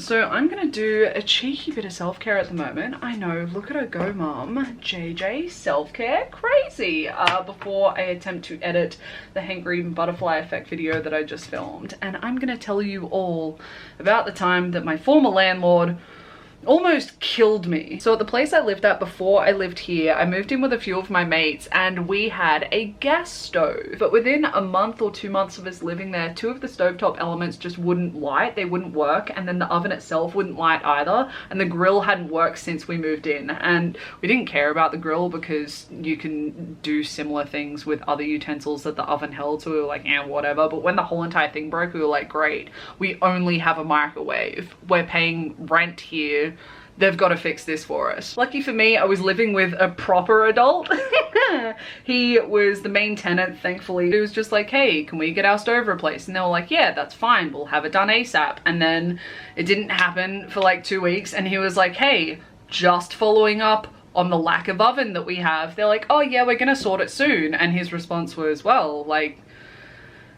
So I'm gonna do a cheeky bit of self-care at the moment. I know, look at her go, mum. JJ, self-care, crazy. Before I attempt to edit the hangry butterfly effect video that I just filmed. And I'm gonna tell you all about the time that my former landlord almost killed me. So at the place I lived at before I lived here, I moved in with a few of my mates and we had a gas stove. But within a month or 2 months of us living there, 2 of the stovetop elements just wouldn't light, they wouldn't work, and then the oven itself wouldn't light either, and the grill hadn't worked since we moved in. And we didn't care about the grill because you can do similar things with other utensils that the oven held, so we were like, eh, whatever. But when the whole entire thing broke, we were like, great, we only have a microwave, we're paying rent here, they've got to fix this for us. Lucky for me, I was living with a proper adult. He was the main tenant, thankfully. He was just like, hey, can we get our stove replaced? And they were like, yeah, that's fine, we'll have it done ASAP. And then it didn't happen for like 2 weeks, and he was like, hey, just following up on the lack of oven that we have. They're like, oh yeah, we're gonna sort it soon. And his response was, well, like,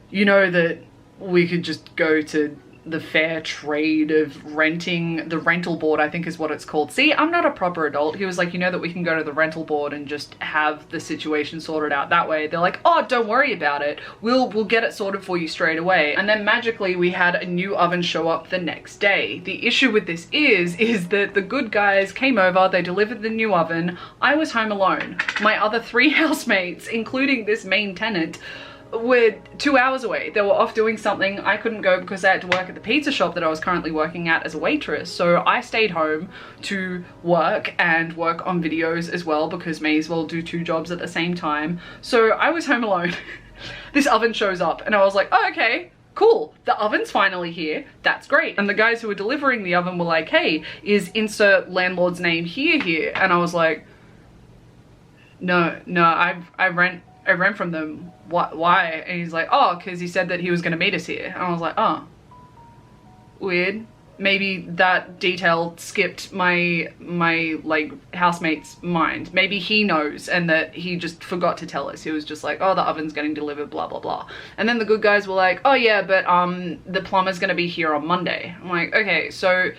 you know that we could just go to the fair trade of renting, the rental board, I think is what it's called. See, I'm not a proper adult. He was like, you know that we can go to the rental board and just have the situation sorted out that way. They're like, oh, don't worry about it, we'll get it sorted for you straight away. And then magically we had a new oven show up the next day. The issue with this is that the good guys came over, they delivered the new oven, I was home alone. My other 3 housemates, including this main tenant, were 2 hours away. They were off doing something. I couldn't go because I had to work at the pizza shop that I was currently working at as a waitress. So I stayed home to work and work on videos as well, because may as well do 2 jobs at the same time. So I was home alone. This oven shows up and I was like, oh, okay, cool, the oven's finally here, that's great. And the guys who were delivering the oven were like, hey, is insert landlord's name here? And I was like, no, I rent from them. Why? And he's like, oh, because he said that he was going to meet us here. And I was like, oh, weird. Maybe that detail skipped my like housemate's mind. Maybe he knows and that he just forgot to tell us. He was just like, oh, the oven's getting delivered, blah blah blah. And then the good guys were like, oh yeah, but the plumber's going to be here on Monday. I'm like, okay, so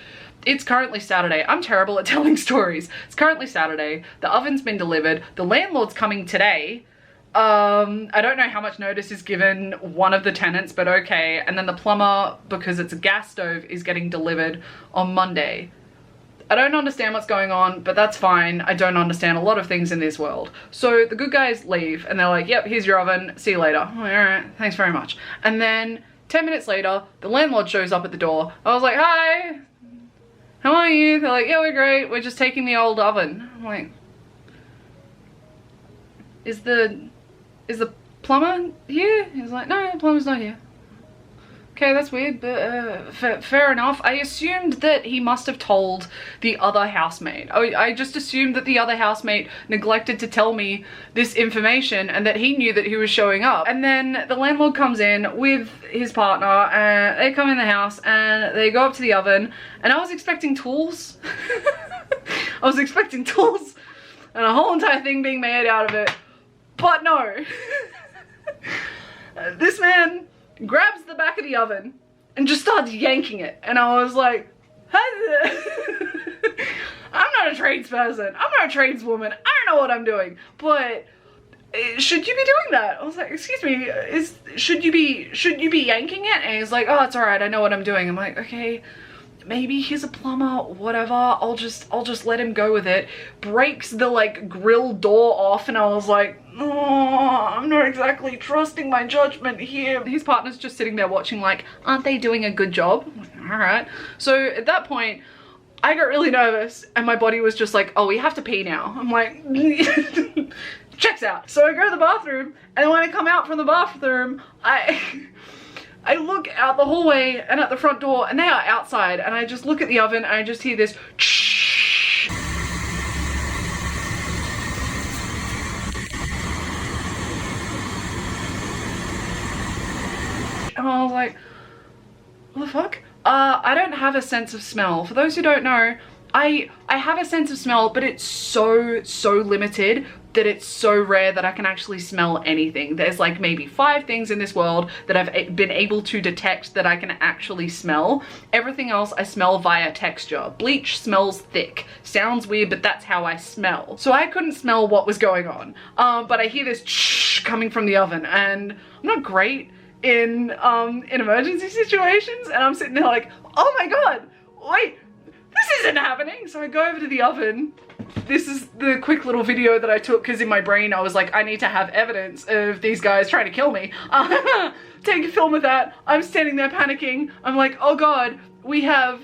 it's currently Saturday. I'm terrible at telling stories. It's currently Saturday, the oven's been delivered, the landlord's coming today. I don't know how much notice is given one of the tenants, but okay. And then the plumber, because it's a gas stove, is getting delivered on Monday. I don't understand what's going on, but that's fine. I don't understand a lot of things in this world. So the good guys leave and they're like, yep, here's your oven, see you later. I'm like, all right, thanks very much. And then 10 minutes later, the landlord shows up at the door. I was like, hi, how are you? They're like, yeah, we're great, we're just taking the old oven. I'm like, is the plumber here? He's like, no, the plumber's not here. Okay, that's weird, but fair enough. I assumed that he must have told the other housemate. I just assumed that the other housemate neglected to tell me this information and that he knew that he was showing up. And then the landlord comes in with his partner and they come in the house and they go up to the oven, and I was expecting tools. I was expecting tools and a whole entire thing being made out of it. But no, this man grabs the back of the oven and just starts yanking it. And I was like, I'm not a tradesperson, I'm not a tradeswoman, I don't know what I'm doing, but should you be doing that? I was like, excuse me, should you be yanking it? And he's like, oh, it's all right, I know what I'm doing. I'm like, okay, maybe he's a plumber, whatever, I'll just let him go with it. Breaks the like grill door off, and I was like, oh, I'm not exactly trusting my judgment here. His partner's just sitting there watching like, aren't they doing a good job? I'm like, all right. So at that point, I got really nervous and my body was just like, oh, we have to pee now. I'm like, checks out. So I go to the bathroom, and when I come out from the bathroom, I look out the hallway and at the front door, and they are outside, and I just look at the oven and I just hear this and I was like, what the fuck? I don't have a sense of smell. For those who don't know, I have a sense of smell, but it's so limited. that it's so rare that I can actually smell anything. There's like maybe 5 things in this world that I've been able to detect that I can actually smell. Everything else I smell via texture. Bleach smells thick. Sounds weird, but that's how I smell. So I couldn't smell what was going on. But I hear this coming from the oven, and I'm not great in emergency situations, and I'm sitting there like, oh my god, wait, this isn't happening. So I go over to the oven. This is the quick little video that I took because in my brain I was like, I need to have evidence of these guys trying to kill me. Take a film of that. I'm standing there panicking. I'm like, oh god, we have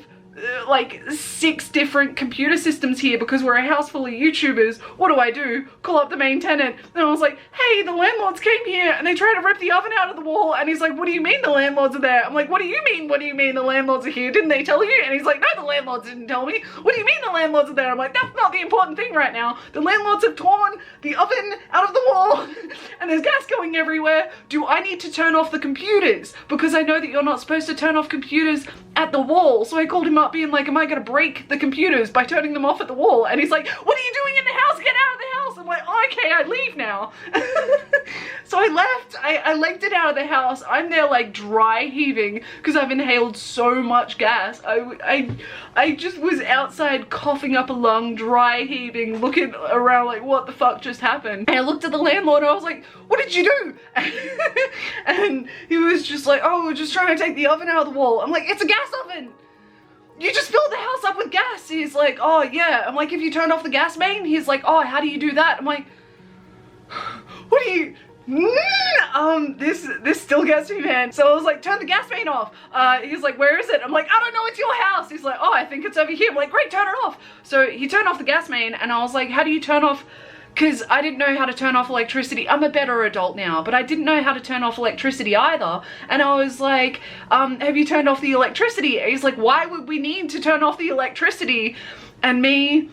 like 6 different computer systems here because we're a house full of YouTubers. What do? Call up the main tenant. And I was like, hey, the landlords came here and they tried to rip the oven out of the wall. And he's like, what do you mean the landlords are there? I'm like, what do you mean? What do you mean the landlords are here? Didn't they tell you? And he's like, no, the landlords didn't tell me. What do you mean the landlords are there? I'm like, that's not the important thing right now. The landlords have torn the oven out of the wall and there's gas going everywhere. Do I need to turn off the computers? Because I know that you're not supposed to turn off computers at the wall. So I called him up being like, am I gonna break the computers by turning them off at the wall? And he's like, what are you doing in the house? Get out of the house. I'm like, oh, okay, I leave now. So I left. I legged it out of the house. I'm there like dry heaving because I've inhaled so much gas. I just was outside coughing up a lung, dry heaving, looking around like, what the fuck just happened? And I looked at the landlord and I was like, what did you do? And he was just like, oh, we're just trying to take the oven out of the wall. I'm like, it's a gas oven. You just filled the house up with gas. He's like, oh yeah. I'm like, if you turned off the gas main? He's like, oh, how do you do that? I'm like, what do you... This still gets me, man. So I was like, turn the gas main off. He's like, where is it? I'm like, I don't know, it's your house. He's like, oh, I think it's over here. I'm like, great, turn it off. So he turned off the gas main and I was like, how do you turn off... Because I didn't know how to turn off electricity. I'm a better adult now, but I didn't know how to turn off electricity either. And I was like, have you turned off the electricity? And he's like, why would we need to turn off the electricity? And me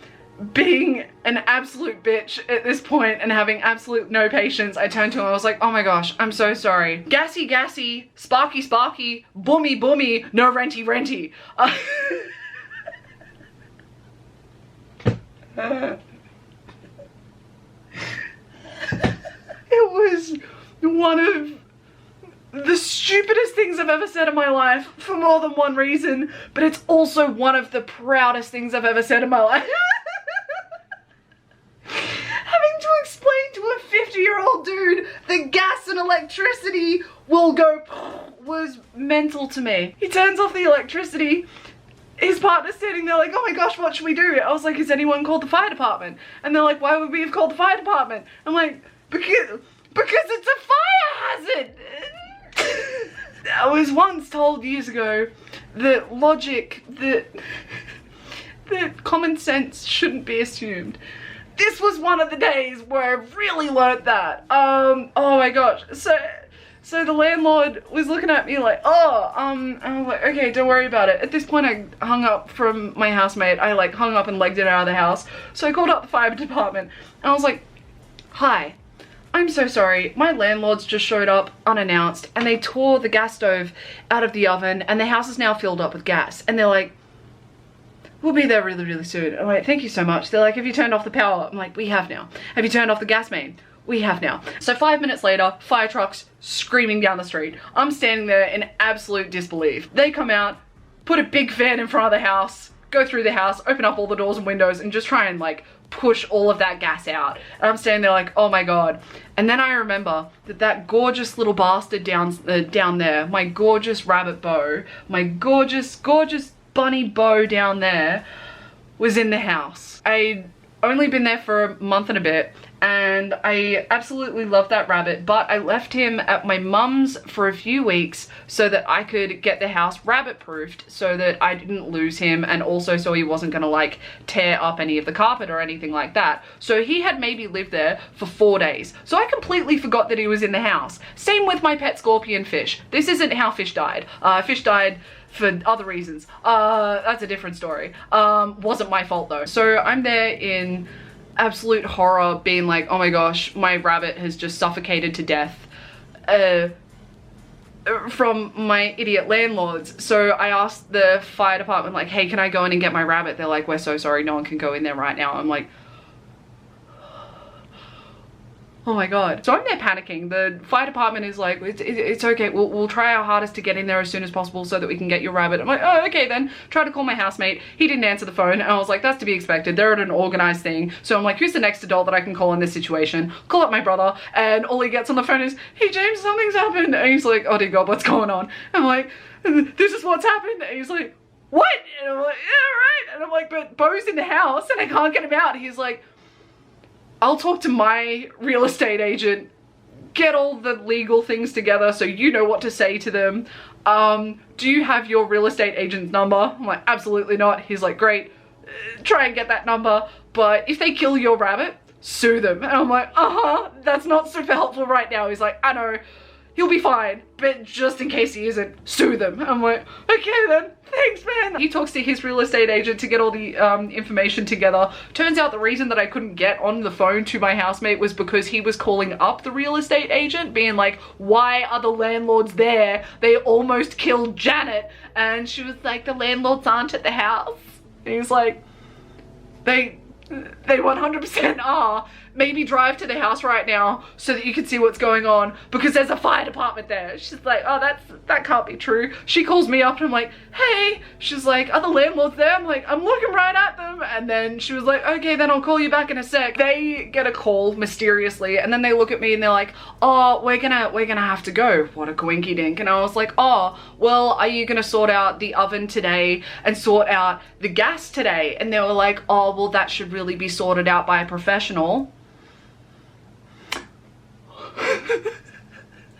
being an absolute bitch at this point and having absolute no patience, I turned to him, I was like, oh my gosh, I'm so sorry. Gassy, gassy, sparky, sparky, boomy, boomy, no renty, renty. It was one of the stupidest things I've ever said in my life for more than one reason, but it's also one of the proudest things I've ever said in my life. Having to explain to a 50-year-old dude that gas and electricity will go was mental to me. He turns off the electricity. His partner's standing there like, oh my gosh, what should we do? I was like, has anyone called the fire department? And they're like, why would we have called the fire department? I'm like, because it's a fire hazard. I was once told years ago that logic, that common sense shouldn't be assumed. This was one of the days where I really learnt that. Oh my gosh. So the landlord was looking at me like, oh, I was like, okay, don't worry about it. At this point, I hung up from my housemate. I like hung up and legged it out of the house. So I called up the fire department and I was like, hi, I'm so sorry. My landlords just showed up unannounced and they tore the gas stove out of the oven and the house is now filled up with gas. And they're like, we'll be there really, really soon. I'm like, thank you so much. They're like, have you turned off the power? I'm like, we have now. Have you turned off the gas main? We have now. So 5 minutes later, fire trucks screaming down the street. I'm standing there in absolute disbelief. They come out, put a big fan in front of the house, go through the house, open up all the doors and windows and just try and like push all of that gas out. And I'm standing there like, oh my god. And then I remember that gorgeous little bastard down there, my gorgeous rabbit bow, my gorgeous, gorgeous bunny bow down there was in the house. I'd only been there for a month and a bit and I absolutely loved that rabbit, but I left him at my mum's for a few weeks so that I could get the house rabbit proofed so that I didn't lose him and also so he wasn't gonna like tear up any of the carpet or anything like that. So he had maybe lived there for 4 days. So I completely forgot that he was in the house. Same with my pet scorpion fish. This isn't how fish died. Fish died for other reasons. That's a different story. Wasn't my fault though. So I'm there in absolute horror being like, oh my gosh, my rabbit has just suffocated to death from my idiot landlords. So I asked the fire department like, hey, can I go in and get my rabbit? They're like, we're so sorry, no one can go in there right now. I'm like, Oh my god. So I'm there panicking. The fire department is like, it's okay, we'll try our hardest to get in there as soon as possible so that we can get your rabbit. I'm like, oh, okay then. Try to call my housemate. He didn't answer the phone, and I was like, that's to be expected. They're at an organized thing. So I'm like, who's the next adult that I can call in this situation? Call up my brother, and all he gets on the phone is, hey James, something's happened. And he's like, oh dear god, what's going on? I'm like, this is what's happened. And he's like, what? And I'm like, yeah, right. And I'm like, but Bo's in the house and I can't get him out. He's like, I'll talk to my real estate agent, get all the legal things together so you know what to say to them. Do you have your real estate agent's number? I'm like, absolutely not. He's like, great, try and get that number, but if they kill your rabbit, sue them. And I'm like, that's not super helpful right now. He's like, I know, he'll be fine, but just in case he isn't, sue them. I'm like, okay then, thanks man. He talks to his real estate agent to get all the information together. Turns out the reason that I couldn't get on the phone to my housemate was because he was calling up the real estate agent being like, why are the landlords there? They almost killed Janet. And she was like, the landlords aren't at the house. And he's like, they 100% are. Maybe drive to the house right now so that you can see what's going on, because there's a fire department there. She's like, oh, that can't be true. She calls me up and I'm like, hey. She's like, are the landlords there? I'm like, I'm looking right at them. And then she was like, okay, then I'll call you back in a sec. They get a call mysteriously, and then they look at me and they're like, oh, we're gonna have to go. What a coinky dink. And I was like, oh, well, are you gonna sort out the oven today and sort out the gas today? And they were like, oh, well, that should really be sorted out by a professional.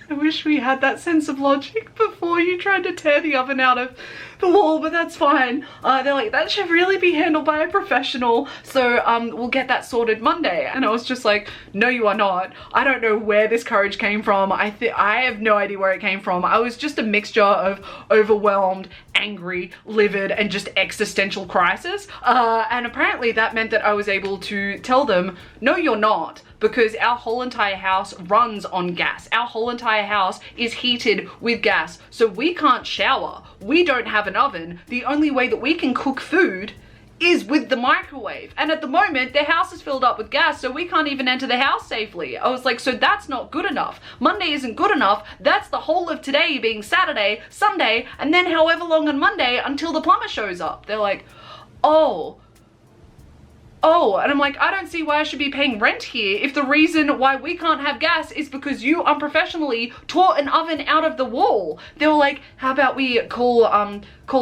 I wish we had that sense of logic before you tried to tear the oven out of the wall, but that's fine. They're like, that should really be handled by a professional, so we'll get that sorted Monday. And I was just like, no you are not. I don't know where this courage came from. I have no idea where it came from. I was just a mixture of overwhelmed, angry, livid, and just existential crisis. And apparently that meant that I was able to tell them, no you're not, because our whole entire house runs on gas. Our whole entire house is heated with gas, so we can't shower. We don't have an oven. The only way that we can cook food is with the microwave. And at the moment, their house is filled up with gas, so we can't even enter the house safely. I was like, so that's not good enough. Monday isn't good enough. That's the whole of today being Saturday, Sunday, and then however long on Monday until the plumber shows up. They're like, oh, and I'm like, I don't see why I should be paying rent here if the reason why we can't have gas is because you unprofessionally tore an oven out of the wall. They were like, how about we call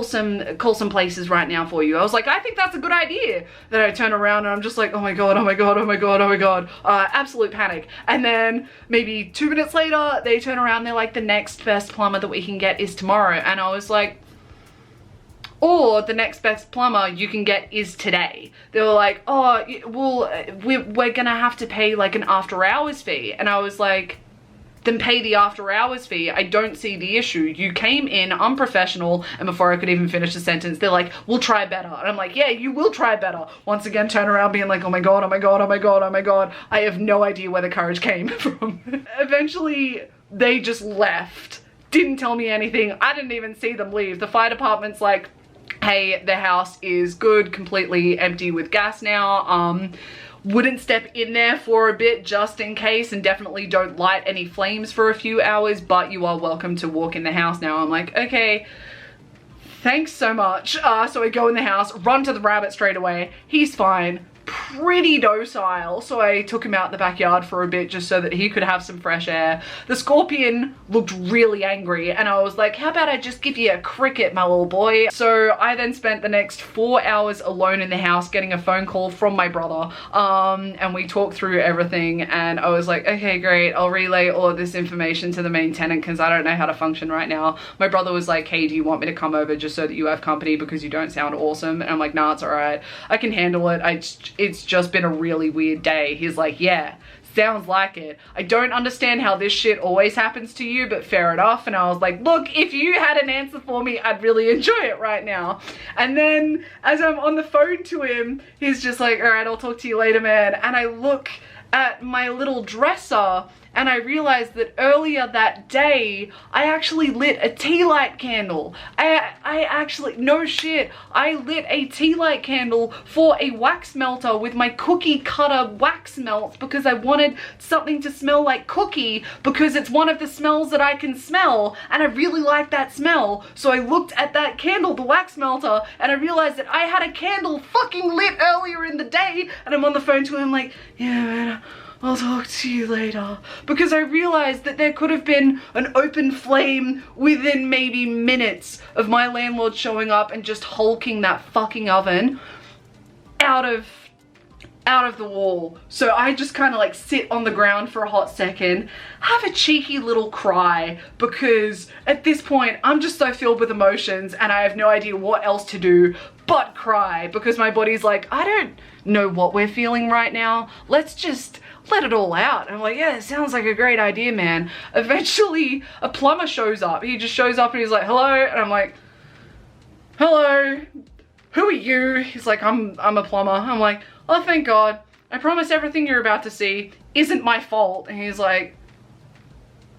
some places right now for you? I was like, I think that's a good idea. Then I turn around and I'm just like, oh my god, oh my god, oh my god, oh my god. Absolute panic. And then maybe 2 minutes later, they turn around, they're like, the next best plumber that we can get is tomorrow. And I was like, or the next best plumber you can get is today. They were like, oh, well, we're gonna have to pay like an after hours fee. And I was like, then pay the after hours fee. I don't see the issue. You came in unprofessional, and before I could even finish the sentence, they're like, we'll try better. And I'm like, yeah, you will try better. Once again, turn around being like, oh my god, oh my god, oh my god, oh my god. I have no idea where the courage came from. Eventually, they just left. Didn't tell me anything. I didn't even see them leave. The fire department's like, hey, the house is good, completely empty with gas now. Wouldn't step in there for a bit just in case, and definitely don't light any flames for a few hours, but you are welcome to walk in the house now. I'm like, okay, thanks so much. So I go in the house, run to the rabbit straight away. He's fine. Pretty docile, so I took him out in the backyard for a bit just so that he could have some fresh air. The scorpion looked really angry, and I was like, how about I just give you a cricket, my little boy? So I then spent the next 4 hours alone in the house getting a phone call from my brother, and we talked through everything, and I was like, okay, great, I'll relay all of this information to the main tenant because I don't know how to function right now. My brother was like, hey, do you want me to come over just so that you have company because you don't sound awesome? And I'm like, nah, it's all right, I can handle it. It's just been a really weird day. He's like, yeah, sounds like it. I don't understand how this shit always happens to you, but fair enough. And I was like, look, if you had an answer for me, I'd really enjoy it right now. And then as I'm on the phone to him, he's just like, all right, I'll talk to you later, man. And I look at my little dresser and I realized that earlier that day, I actually lit a tea light candle. I actually, no shit, I lit a tea light candle for a wax melter with my cookie cutter wax melt because I wanted something to smell like cookie because it's one of the smells that I can smell and I really like that smell. So I looked at that candle, the wax melter, and I realized that I had a candle fucking lit earlier in the day, and I'm on the phone to him like, yeah man, I'll talk to you later. Because I realized that there could have been an open flame within maybe minutes of my landlord showing up and just hulking that fucking oven out of the wall. So I just kind of like sit on the ground for a hot second, have a cheeky little cry, because at this point I'm just so filled with emotions and I have no idea what else to do but cry, because my body's like, I don't know what we're feeling right now. Let's just let it all out. And I'm like, yeah, it sounds like a great idea, man. Eventually a plumber shows up. He just shows up and he's like, hello. And I'm like, hello, who are you? He's like, I'm a plumber. I'm like, oh, thank God. I promise everything you're about to see isn't my fault. And he's like,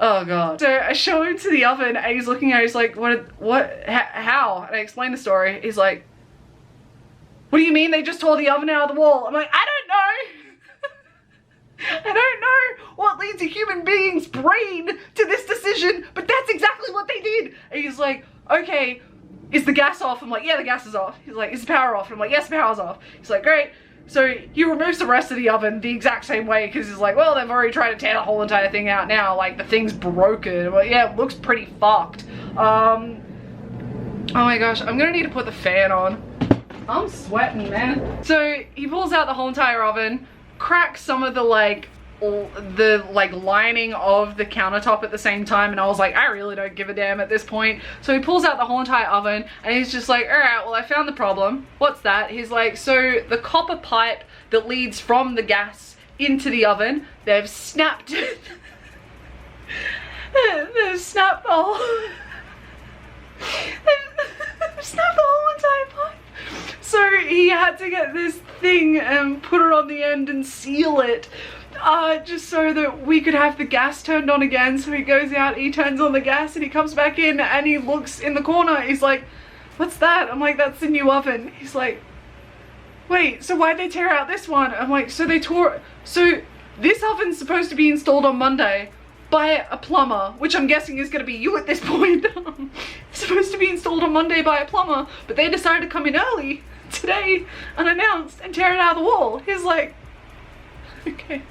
oh God. So I show him to the oven and he's looking at it, he's like, how? And I explain the story. He's like, what do you mean they just tore the oven out of the wall? I'm like, I don't know. I don't know what leads a human being's brain to this decision, but that's exactly what they did. And he's like, okay, is the gas off? I'm like, yeah, the gas is off. He's like, is the power off? I'm like, yes, the power's off. He's like, great. So he removes the rest of the oven the exact same way, because he's like, well, they've already tried to tear the whole entire thing out now. Like, the thing's broken. Well, yeah, it looks pretty fucked. Oh my gosh, I'm gonna need to put the fan on. I'm sweating, man. So he pulls out the whole entire oven, cracks some of the lining of the countertop at the same time, and I was like, I really don't give a damn at this point. So he pulls out the whole entire oven and he's just like, all right, well, I found the problem. What's that? He's like, so the copper pipe that leads from the gas into the oven, they've snapped it. They've snapped the whole they've snapped the whole entire pipe. So he had to get this thing and put it on the end and seal it, just so that we could have the gas turned on again. So he goes out, he turns on the gas, and he comes back in and he looks in the corner. He's like, what's that? I'm like, that's the new oven. He's like, wait, so why'd they tear out this one? I'm like, so this oven's supposed to be installed on Monday by a plumber, which I'm guessing is going to be you at this point. It's supposed to be installed on Monday by a plumber, but they decided to come in early today, unannounced, and tear it out of the wall. He's like, okay,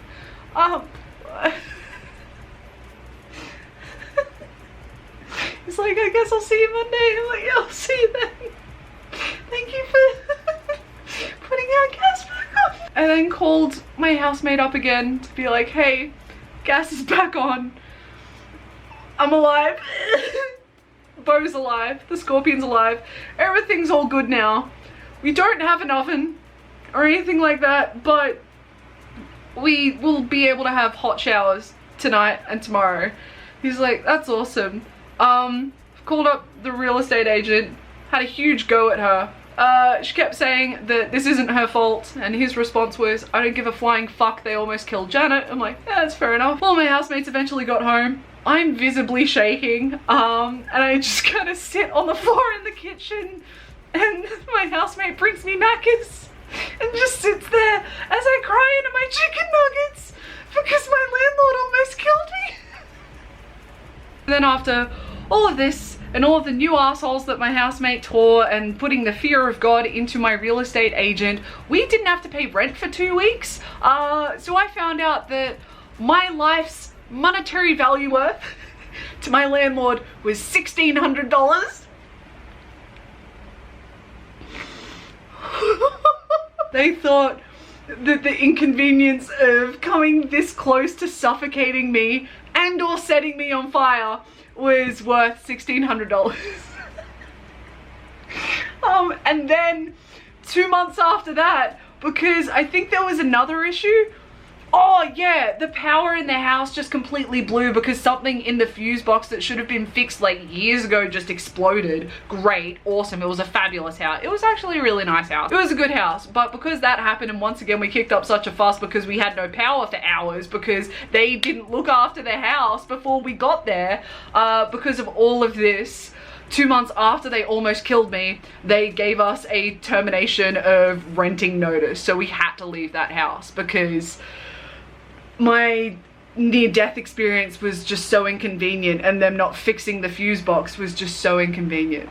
he's like, I guess I'll see you Monday. I'm like, yeah, I'll see you then. Thank you for putting our gas back on. And then called my housemate up again to be like, hey, gas is back on. I'm alive. Bo's alive. The scorpion's alive. Everything's all good now. We don't have an oven or anything like that, but we will be able to have hot showers tonight and tomorrow. He's like, that's awesome. Called up the real estate agent, had a huge go at her. She kept saying that this isn't her fault, and his response was, I don't give a flying fuck, they almost killed Janet. I'm like, yeah, that's fair enough. All my housemates eventually got home. I'm visibly shaking, and I just kind of sit on the floor in the kitchen, and my housemate brings me Macca's and just sits there as I cry into my chicken nuggets because my landlord almost killed me. And then after all of this and all of the new assholes that my housemate tore and putting the fear of God into my real estate agent, we didn't have to pay rent for 2 weeks. So I found out that my life's monetary value worth to my landlord was $1,600. They thought that the inconvenience of coming this close to suffocating me and or setting me on fire was worth $1,600. And then 2 months after that, because I think there was another issue, Oh yeah, the power in the house just completely blew because something in the fuse box that should have been fixed like years ago just exploded. Great, awesome, it was a fabulous house. It was actually a really nice house. It was a good house, but because that happened and once again we kicked up such a fuss because we had no power for hours because they didn't look after their house before we got there, because of all of this, 2 months after they almost killed me, they gave us a termination of renting notice. So we had to leave that house because my near-death experience was just so inconvenient and them not fixing the fuse box was just so inconvenient.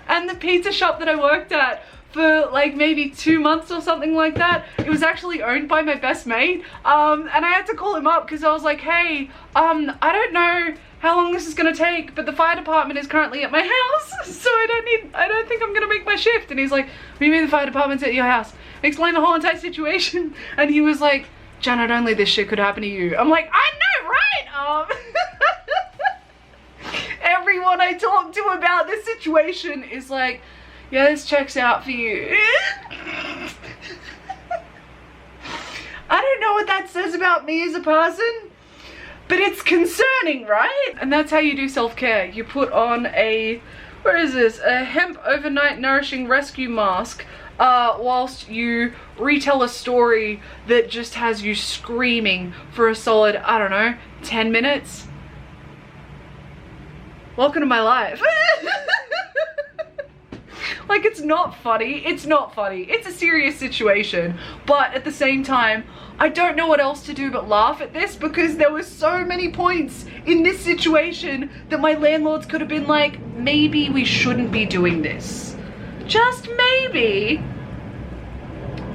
And the pizza shop that I worked at for like maybe 2 months or something like that, it was actually owned by my best mate, and I had to call him up because I was like, hey, I don't know how long this is gonna take, but the fire department is currently at my house, so I don't think I'm gonna make my shift. And he's like, what do you mean the fire department's at your house? I explained the whole entire situation, and he was like, Janet, only this shit could happen to you. I'm like, I know, right? Everyone I talk to about this situation is like, yeah, this checks out for you. I don't know what that says about me as a person, but it's concerning, right? And that's how you do self-care. You put on a, where is this? A hemp overnight nourishing rescue mask, whilst you retell a story that just has you screaming for a solid, I don't know, 10 minutes. Welcome to my life. Like, it's not funny. It's not funny. It's a serious situation. But at the same time, I don't know what else to do but laugh at this because there were so many points in this situation that my landlords could have been like, maybe we shouldn't be doing this. Just maybe.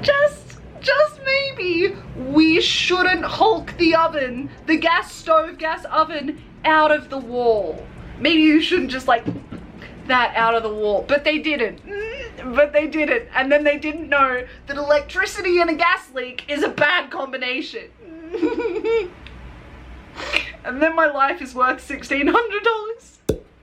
Just maybe we shouldn't hulk the oven, the gas oven out of the wall. Maybe you shouldn't just like that out of the wall, but they didn't. And then they didn't know that electricity and a gas leak is a bad combination. And then my life is worth $1,600.